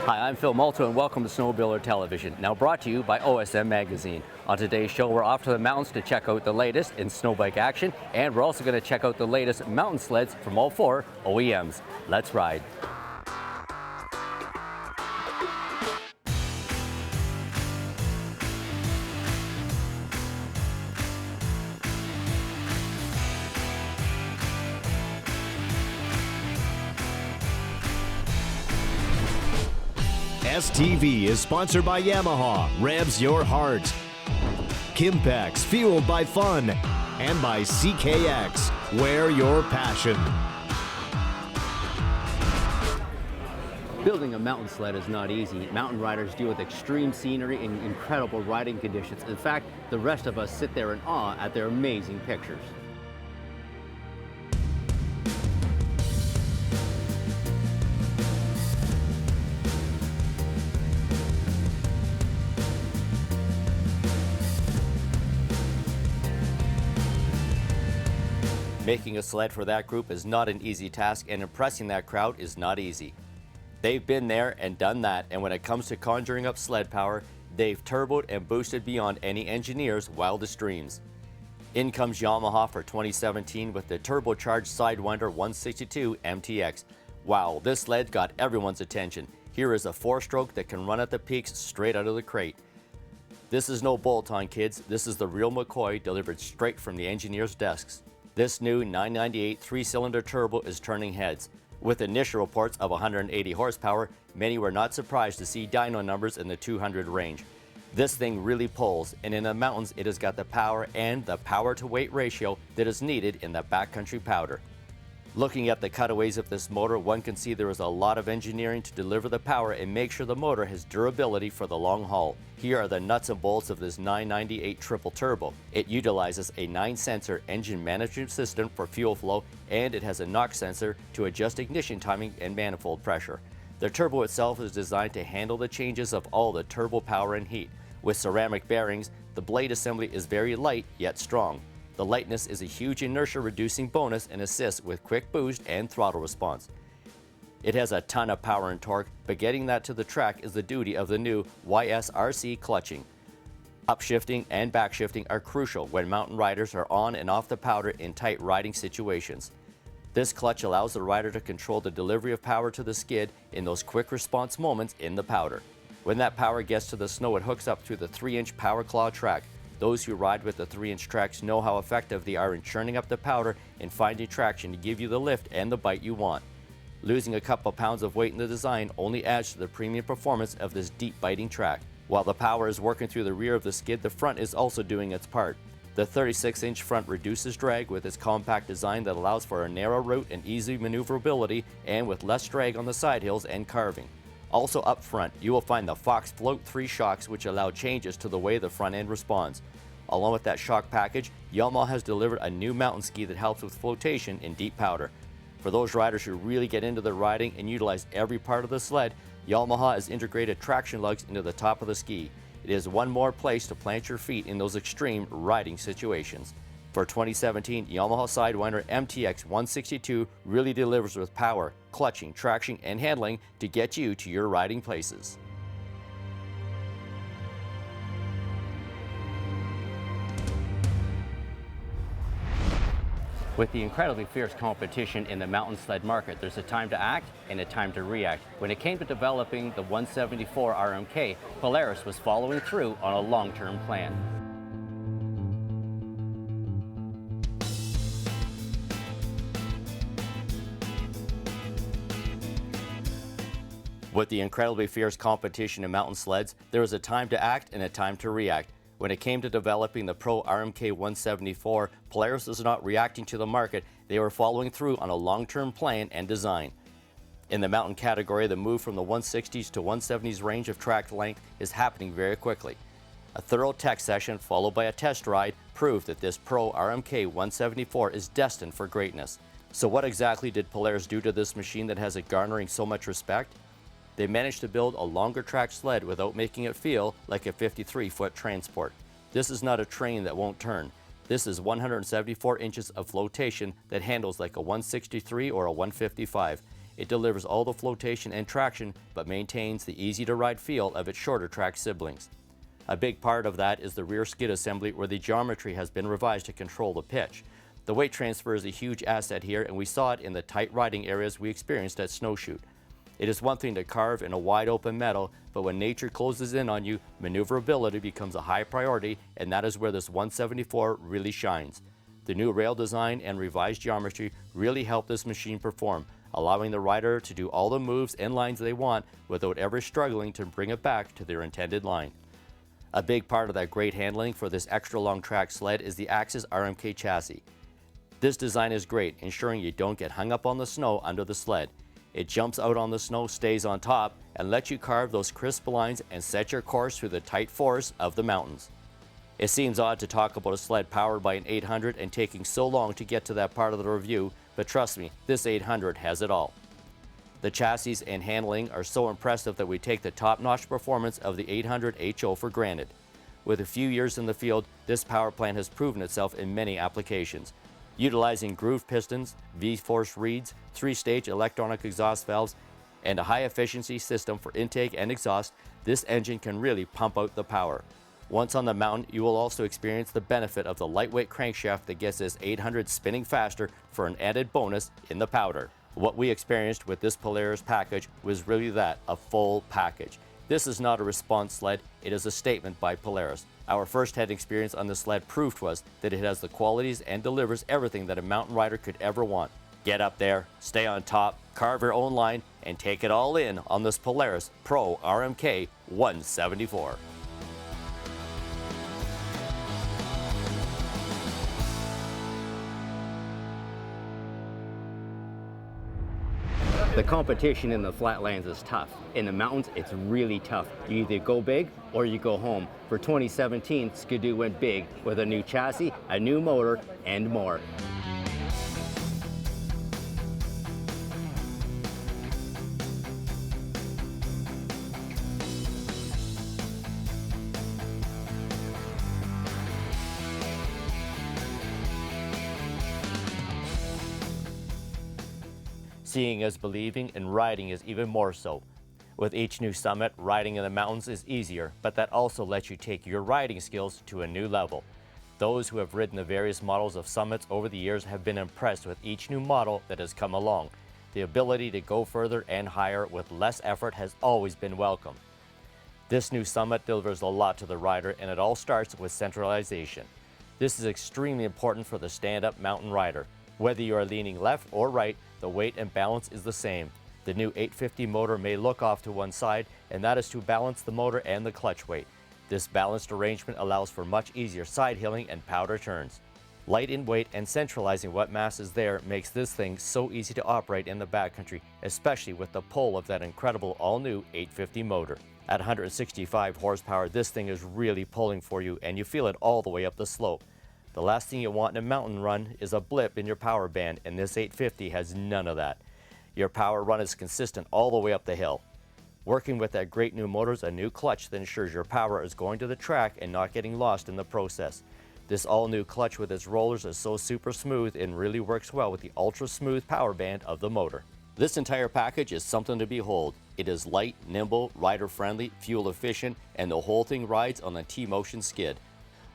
Hi, I'm Phil Malto and welcome to Snowbuilder Television, now brought to you by OSM Magazine. On today's show, we're off to the mountains to check out the latest in snowbike action, and we're also going to check out the latest mountain sleds from all four OEMs. Let's ride. STV is sponsored by Yamaha, revs your heart. Kimpex, fueled by fun. And by CKX, wear your passion. Building a mountain sled is not easy. Mountain riders deal with extreme scenery and incredible riding conditions. In fact, the rest of us sit there in awe at their amazing pictures. Making a sled for that group is not an easy task, and impressing that crowd is not easy. They've been there and done that, and when it comes to conjuring up sled power, they've turboed and boosted beyond any engineer's wildest dreams. In comes Yamaha for 2017 with the turbocharged Sidewinder 162 MTX. Wow, this sled got everyone's attention. Here is a four-stroke that can run at the peaks straight out of the crate. This is no bolt-on, kids. This is the real McCoy delivered straight from the engineer's desks. This new 998 three-cylinder turbo is turning heads. With initial reports of 180 horsepower, many were not surprised to see dyno numbers in the 200 range. This thing really pulls, and in the mountains it has got the power and the power-to-weight ratio that is needed in the backcountry powder. Looking at the cutaways of this motor, one can see there is a lot of engineering to deliver the power and make sure the motor has durability for the long haul. Here are the nuts and bolts of this 998 triple turbo. It utilizes a 9-sensor engine management system for fuel flow, and it has a NOx sensor to adjust ignition timing and manifold pressure. The turbo itself is designed to handle the changes of all the turbo power and heat. With ceramic bearings, the blade assembly is very light yet strong. The lightness is a huge inertia-reducing bonus and assists with quick boost and throttle response. It has a ton of power and torque, but getting that to the track is the duty of the new YSRC clutching. Upshifting and backshifting are crucial when mountain riders are on and off the powder in tight riding situations. This clutch allows the rider to control the delivery of power to the skid in those quick response moments in the powder. When that power gets to the snow, it hooks up through the 3-inch power claw track. Those who ride with the 3-inch tracks know how effective they are in churning up the powder and finding traction to give you the lift and the bite you want. Losing a couple pounds of weight in the design only adds to the premium performance of this deep biting track. While the power is working through the rear of the skid, the front is also doing its part. The 36-inch front reduces drag with its compact design that allows for a narrow route and easy maneuverability, and with less drag on the side hills and carving. Also up front, you will find the Fox Float 3 shocks, which allow changes to the way the front end responds. Along with that shock package, Yamaha has delivered a new mountain ski that helps with flotation in deep powder. For those riders who really get into the riding and utilize every part of the sled, Yamaha has integrated traction lugs into the top of the ski. It is one more place to plant your feet in those extreme riding situations. For 2017, Yamaha Sidewinder MTX 162 really delivers with power, clutching, traction, and handling to get you to your riding places. With the incredibly fierce competition in the mountain sled market, there's a time to act and a time to react. When it came to developing the 174 RMK, Polaris was following through on a long-term plan. With the incredibly fierce competition in mountain sleds, there was a time to act and a time to react. When it came to developing the Pro RMK 174, Polaris was not reacting to the market, they were following through on a long-term plan and design. In the mountain category, the move from the 160s to 170s range of track length is happening very quickly. A thorough tech session followed by a test ride proved that this Pro RMK 174 is destined for greatness. So what exactly did Polaris do to this machine that has it garnering so much respect? They managed to build a longer track sled without making it feel like a 53-foot transport. This is not a train that won't turn. This is 174 inches of flotation that handles like a 163 or a 155. it delivers all the flotation and traction but maintains the easy-to-ride feel of its shorter track siblings. A big part of that is the rear skid assembly, where the geometry has been revised to control the pitch. The weight transfer is a huge asset here, and we saw it in the tight riding areas we experienced at Snowshoot. It is one thing to carve in a wide open metal, but when nature closes in on you, maneuverability becomes a high priority, and that is where this 174 really shines. The new rail design and revised geometry really help this machine perform, allowing the rider to do all the moves and lines they want without ever struggling to bring it back to their intended line. A big part of that great handling for this extra long track sled is the Axis RMK chassis. This design is great, ensuring you don't get hung up on the snow under the sled. It jumps out on the snow, stays on top, and lets you carve those crisp lines and set your course through the tight forests of the mountains. It seems odd to talk about a sled powered by an 800 and taking so long to get to that part of the review, but trust me, this 800 has it all. The chassis and handling are so impressive that we take the top-notch performance of the 800 HO for granted. With a few years in the field, this power plant has proven itself in many applications. Utilizing groove pistons, V-force reeds, 3-stage electronic exhaust valves, and a high-efficiency system for intake and exhaust, this engine can really pump out the power. Once on the mountain, you will also experience the benefit of the lightweight crankshaft that gets this 800 spinning faster for an added bonus in the powder. What we experienced with this Polaris package was really that, a full package. This is not a response sled, it is a statement by Polaris. Our first-hand experience on the sled proved to us that it has the qualities and delivers everything that a mountain rider could ever want. Get up there, stay on top, carve your own line, and take it all in on this Polaris Pro RMK 174. The competition in the flatlands is tough. In the mountains, it's really tough. You either go big or you go home. For 2017, Skidoo went big with a new chassis, a new motor, and more. Seeing is believing, and riding is even more so. With each new summit, riding in the mountains is easier, but that also lets you take your riding skills to a new level. Those who have ridden the various models of summits over the years have been impressed with each new model that has come along. The ability to go further and higher with less effort has always been welcome. This new summit delivers a lot to the rider, and it all starts with centralization. This is extremely important for the stand-up mountain rider. Whether you are leaning left or right, the weight and balance is the same. The new 850 motor may look off to one side, and that is to balance the motor and the clutch weight. This balanced arrangement allows for much easier side hilling and powder turns. Light in weight and centralizing what mass is there makes this thing so easy to operate in the backcountry, especially with the pull of that incredible all-new 850 motor. At 165 horsepower, this thing is really pulling for you, and you feel it all the way up the slope. The last thing you want in a mountain run is a blip in your power band, and this 850 has none of that. Your power run is consistent all the way up the hill. Working with that great new motor is a new clutch that ensures your power is going to the track and not getting lost in the process. This all-new clutch with its rollers is so super smooth and really works well with the ultra-smooth power band of the motor. This entire package is something to behold. It is light, nimble, rider-friendly, fuel-efficient, and the whole thing rides on the T-Motion skid.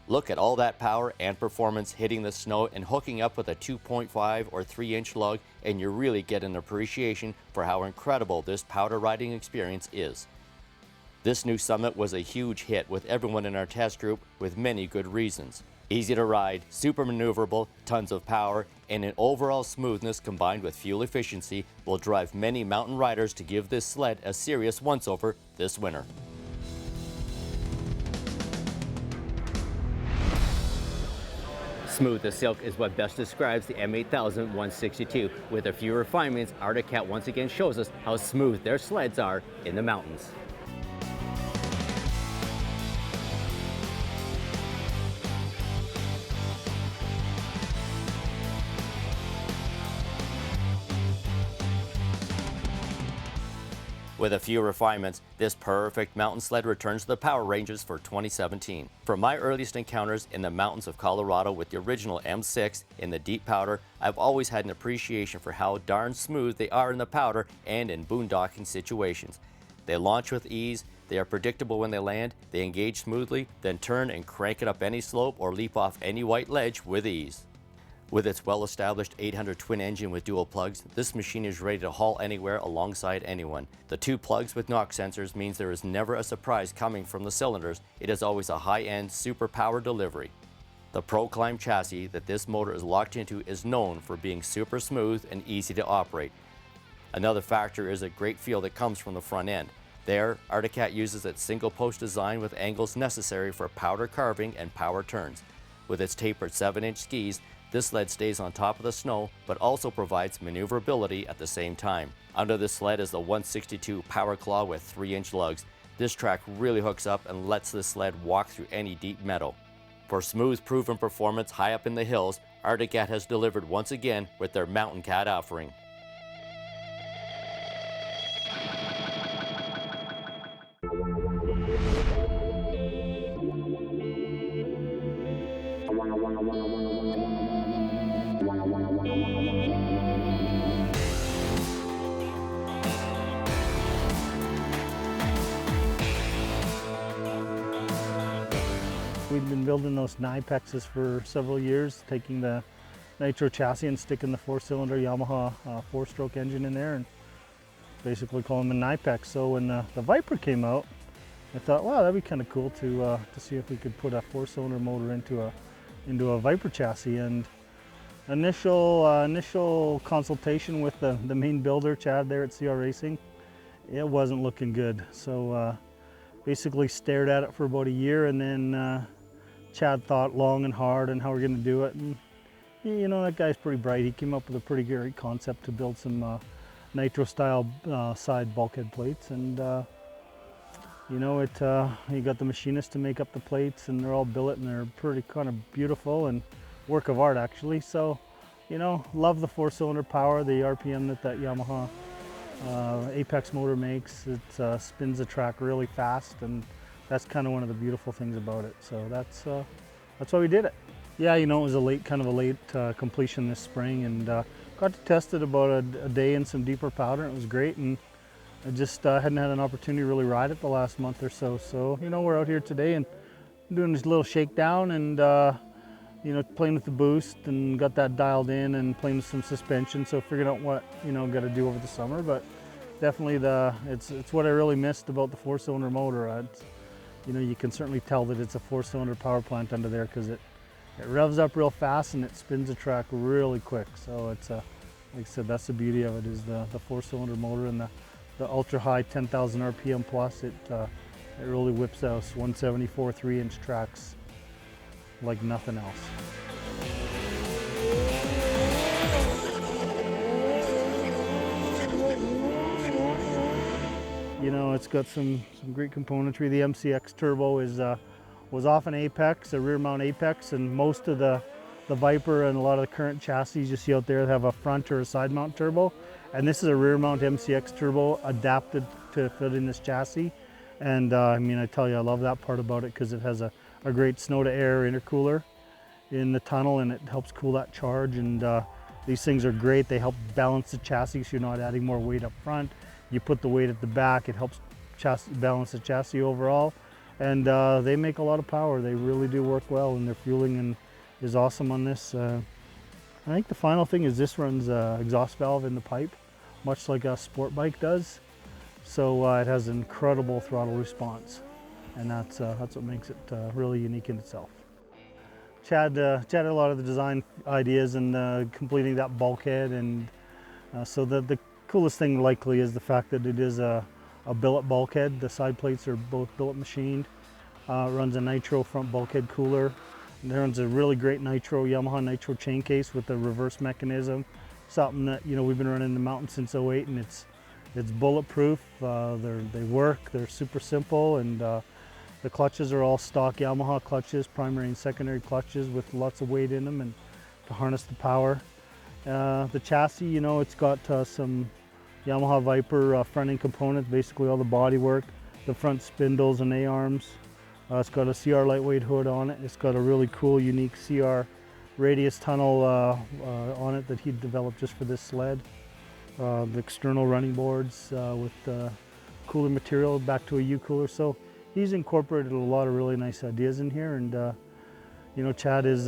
Look at all that power and performance hitting the snow and hooking up with a 2.5 or 3-inch lug, and you really get an appreciation for how incredible this powder riding experience is. This new Summit was a huge hit with everyone in our test group, with many good reasons. Easy to ride, super maneuverable, tons of power, and an overall smoothness combined with fuel efficiency will drive many mountain riders to give this sled a serious once-over this winter. Smooth as silk is what best describes the M8000 162. With a few refinements, Arctic Cat once again shows us how smooth their sleds are in the mountains. With a few refinements, this perfect mountain sled returns to the power ranges for 2017. From my earliest encounters in the mountains of Colorado with the original M6 in the deep powder, I've always had an appreciation for how darn smooth they are in the powder and in boondocking situations. They launch with ease, they are predictable when they land, they engage smoothly, then turn and crank it up any slope or leap off any white ledge with ease. With its well-established 800 twin engine with dual plugs, this machine is ready to haul anywhere alongside anyone. The 2 plugs with knock sensors means there is never a surprise coming from the cylinders. It is always a high-end, super power delivery. The Pro Climb chassis that this motor is locked into is known for being super smooth and easy to operate. Another factor is a great feel that comes from the front end. There, Arctic Cat uses its single post design with angles necessary for powder carving and power turns. With its tapered 7-inch skis, this sled stays on top of the snow, but also provides maneuverability at the same time. Under this sled is the 162 Power Claw with 3-inch lugs. This track really hooks up and lets this sled walk through any deep meadow. For smooth, proven performance high up in the hills, Arctic Cat has delivered once again with their Mountain Cat offering. We've been building those Nipexes for several years, taking the nitro chassis and sticking the 4-cylinder Yamaha 4-stroke engine in there and basically calling them a Nipex. So when the Viper came out, I thought, wow, that'd be kind of cool to see if we could put a 4-cylinder motor into a Viper chassis. And initial consultation with the main builder, Chad, there at CR Racing, it wasn't looking good. So basically stared at it for about a year, and then Chad thought long and hard on how we're going to do it. And you know, that guy's pretty bright. He came up with a pretty great concept to build some nitro style side bulkhead plates, and you know, he got the machinist to make up the plates, and they're all billet, and they're pretty kind of beautiful and work of art actually. So you know, love the 4-cylinder power, the RPM that Yamaha Apex motor makes. It spins the track really fast, and that's kind of one of the beautiful things about it. So that's why we did it. Yeah, you know, it was a late completion this spring, and got to test it about a day in some deeper powder, and it was great. And I just hadn't had an opportunity to really ride it the last month or so. So you know, we're out here today and doing this little shakedown, and you know, playing with the boost and got that dialed in, and playing with some suspension. So figuring out what, you know, got to do over the summer. But definitely it's what I really missed about the 4-cylinder motor. You know, you can certainly tell that it's a 4-cylinder power plant under there, because it revs up real fast and it spins the track really quick. So it's like I said, that's the beauty of it, is the 4-cylinder motor and the ultra high 10,000 RPM plus. It really whips out 174 3-inch tracks like nothing else. You know, it's got some great componentry. The MCX turbo was off an Apex, a rear mount Apex, and most of the Viper and a lot of the current chassis you see out there have a front or a side mount turbo. And this is a rear mount MCX turbo adapted to fit in this chassis. And I mean, I tell you, I love that part about it, because it has a great snow to air intercooler in the tunnel, and it helps cool that charge. And these things are great. They help balance the chassis, so you're not adding more weight up front. You put the weight at the back, it helps balance the chassis overall. And they make a lot of power. They really do work well, and their fueling is awesome on this. I think the final thing is this runs exhaust valve in the pipe, much like a sport bike does. So it has incredible throttle response, and that's what makes it really unique in itself. Chad had a lot of the design ideas and completing that bulkhead, and so the coolest thing likely is the fact that it is a billet bulkhead. The side plates are both billet machined. Runs a nitro front bulkhead cooler. It runs a really great Yamaha nitro chain case with a reverse mechanism. Something that, you know, we've been running in the mountains since '08, and it's bulletproof. They work. They're super simple, and the clutches are all stock Yamaha clutches, primary and secondary clutches with lots of weight in them, and to harness the power. The chassis, you know, it's got some Yamaha Viper front end components, basically all the body work, the front spindles and A-arms. It's got a CR lightweight hood on it. It's got a really cool, unique CR radius tunnel on it that he developed just for this sled. The external running boards with cooler material back to a U-cooler. So he's incorporated a lot of really nice ideas in here, and you know, Chad's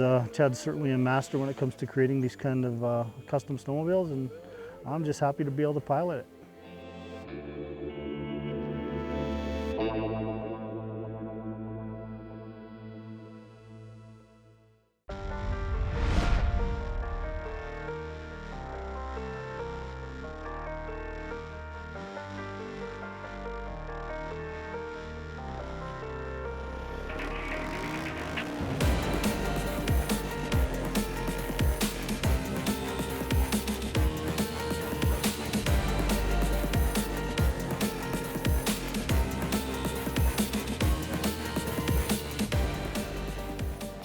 certainly a master when it comes to creating these kind of custom snowmobiles, and I'm just happy to be able to pilot it.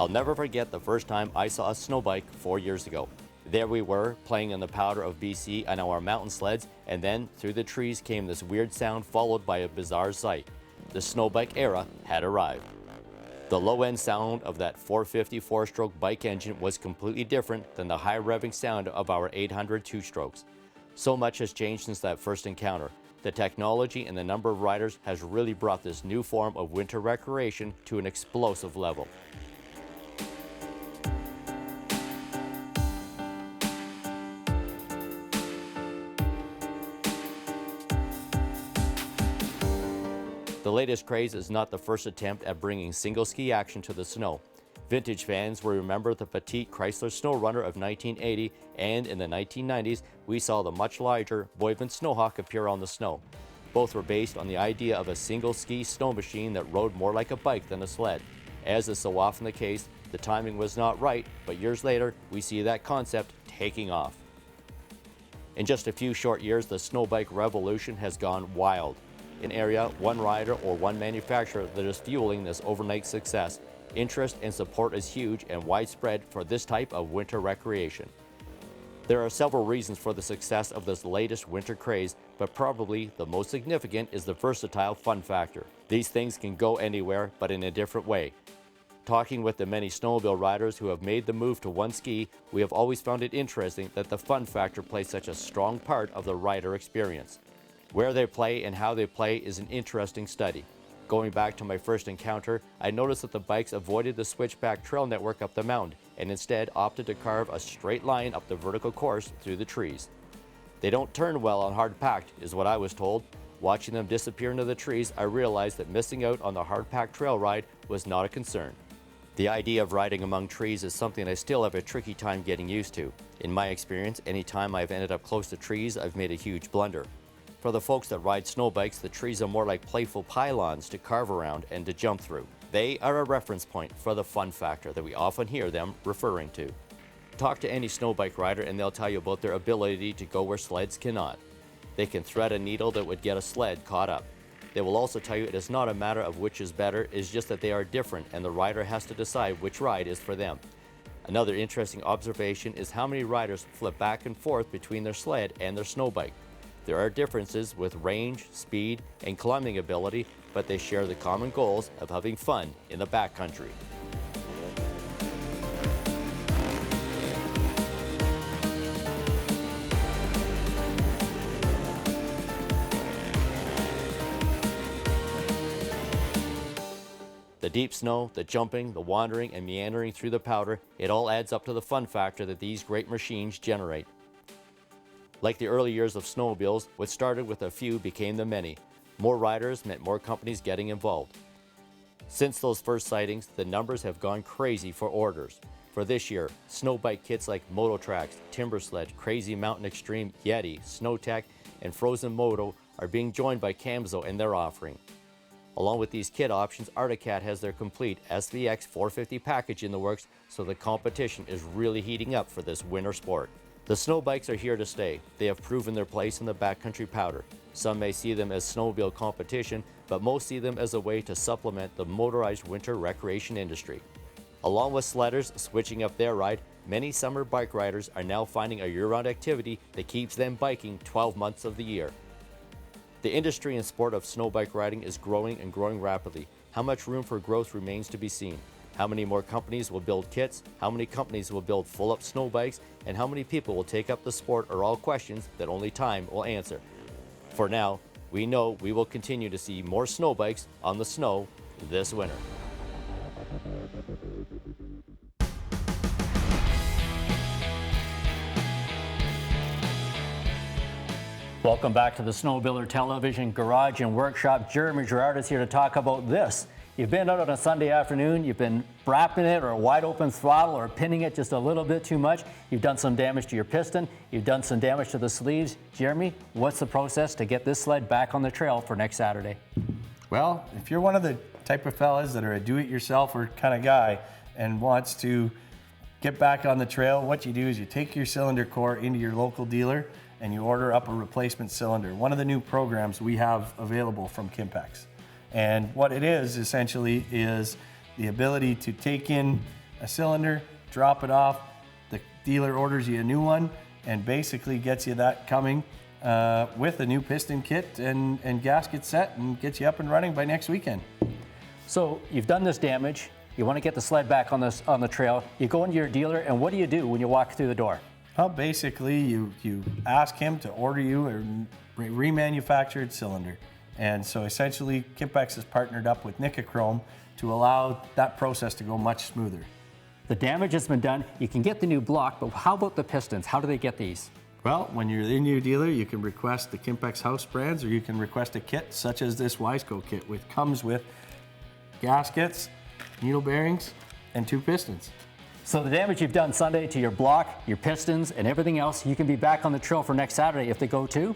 I'll never forget the first time I saw a Snowbike 4 years ago. There we were, playing in the powder of BC on our mountain sleds, and then through the trees came this weird sound followed by a bizarre sight. The Snowbike era had arrived. The low-end sound of that 450 four-stroke bike engine was completely different than the high-revving sound of our 800 two-strokes. So much has changed since that first encounter. The technology and the number of riders has really brought this new form of winter recreation to an explosive level. The latest craze is not the first attempt at bringing single ski action to the snow. Vintage fans will remember the petite Chrysler SnowRunner of 1980, and in the 1990s, we saw the much larger Boivin Snowhawk appear on the snow. Both were based on the idea of a single ski snow machine that rode more like a bike than a sled. As is so often the case, the timing was not right, but years later, we see that concept taking off. In just a few short years, the snowbike revolution has gone wild. An area, one rider, or one manufacturer that is fueling this overnight success. Interest and support is huge and widespread for this type of winter recreation. There are several reasons for the success of this latest winter craze, but probably the most significant is the versatile fun factor. These things can go anywhere, but in a different way. Talking with the many snowmobile riders who have made the move to one ski, we have always found it interesting that the fun factor plays such a strong part of the rider experience. Where they play and how they play is an interesting study. Going back to my first encounter, I noticed that the bikes avoided the switchback trail network up the mountain and instead opted to carve a straight line up the vertical course through the trees. They don't turn well on hard-packed, is what I was told. Watching them disappear into the trees, I realized that missing out on the hard-packed trail ride was not a concern. The idea of riding among trees is something I still have a tricky time getting used to. In my experience, any time I've ended up close to trees, I've made a huge blunder. For the folks that ride snowbikes, the trees are more like playful pylons to carve around and to jump through. They are a reference point for the fun factor that we often hear them referring to. Talk to any snowbike rider and they'll tell you about their ability to go where sleds cannot. They can thread a needle that would get a sled caught up. They will also tell you it is not a matter of which is better, it's just that they are different and the rider has to decide which ride is for them. Another interesting observation is how many riders flip back and forth between their sled and their snowbike. There are differences with range, speed, and climbing ability, but they share the common goals of having fun in the backcountry. The deep snow, the jumping, the wandering, and meandering through the powder, it all adds up to the fun factor that these great machines generate. Like the early years of snowmobiles, what started with a few became the many. More riders meant more companies getting involved. Since those first sightings, the numbers have gone crazy for orders. For this year, snowbike kits like Mototrax, Timbersled, Crazy Mountain Extreme, Yeti, SnowTech, and Frozen Moto are being joined by Camzo in their offering. Along with these kit options, Arctic Cat has their complete SVX 450 package in the works, so the competition is really heating up for this winter sport. The snowbikes are here to stay. They have proven their place in the backcountry powder. Some may see them as snowmobile competition, but most see them as a way to supplement the motorized winter recreation industry. Along with sledders switching up their ride, many summer bike riders are now finding a year-round activity that keeps them biking 12 months of the year. The industry and sport of snow bike riding is growing and growing rapidly. How much room for growth remains to be seen. How many more companies will build kits? How many companies will build full-up snow bikes? And how many people will take up the sport are all questions that only time will answer. For now, we know we will continue to see more snow bikes on the snow this winter. Welcome back to the Snowbuilder Television Garage and Workshop. Jeremy Gerard is here to talk about this. You've been out on a Sunday afternoon, you've been wrapping it or wide open throttle or pinning it just a little bit too much. You've done some damage to your piston, you've done some damage to the sleeves. Jeremy, what's the process to get this sled back on the trail for next Saturday? Well, if you're one of the type of fellas that are a do-it-yourselfer kind of guy and wants to get back on the trail, what you do is you take your cylinder core into your local dealer and you order up a replacement cylinder. One of the new programs we have available from Kimpex. And what it is essentially is the ability to take in a cylinder, drop it off, the dealer orders you a new one, and basically gets you that coming with a new piston kit and gasket set and gets you up and running by next weekend. So you've done this damage, you want to get the sled back on the trail, you go into your dealer, and what do you do when you walk through the door? Well, basically you ask him to order you a remanufactured cylinder. And so essentially, Kimpex has partnered up with Nicochrome to allow that process to go much smoother. The damage has been done. You can get the new block, but how about the pistons? How do they get these? Well, when you're in your dealer, you can request the Kimpex house brands, or you can request a kit such as this Wiseco kit, which comes with gaskets, needle bearings, and 2 pistons. So the damage you've done Sunday to your block, your pistons, and everything else, you can be back on the trail for next Saturday if they go to?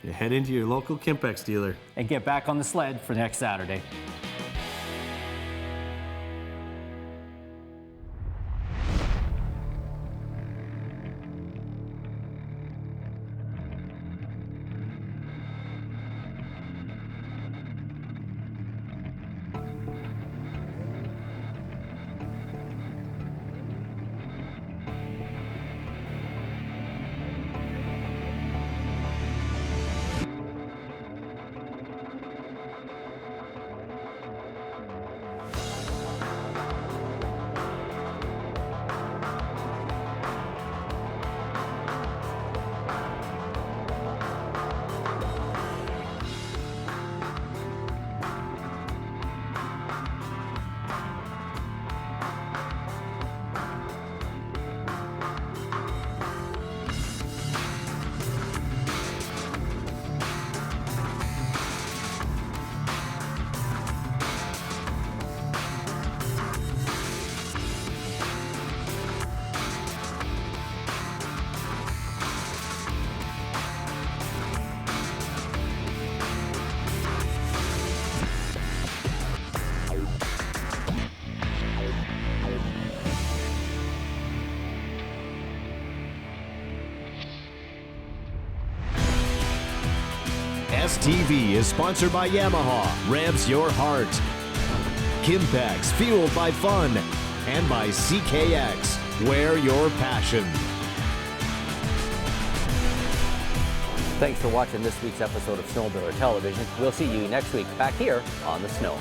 You head into your local Kimpex dealer and get back on the sled for next Saturday. STV is sponsored by Yamaha, revs your heart. Kimpex, fueled by fun. And by CKX, wear your passion. Thanks for watching this week's episode of Snowbuilder Television. We'll see you next week back here on the snow.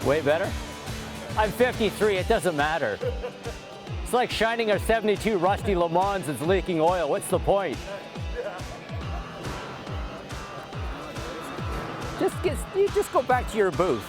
Way better? I'm 53, it doesn't matter. It's like shining a 72 rusty Le Mans that's leaking oil. What's the point? Just go back to your booth.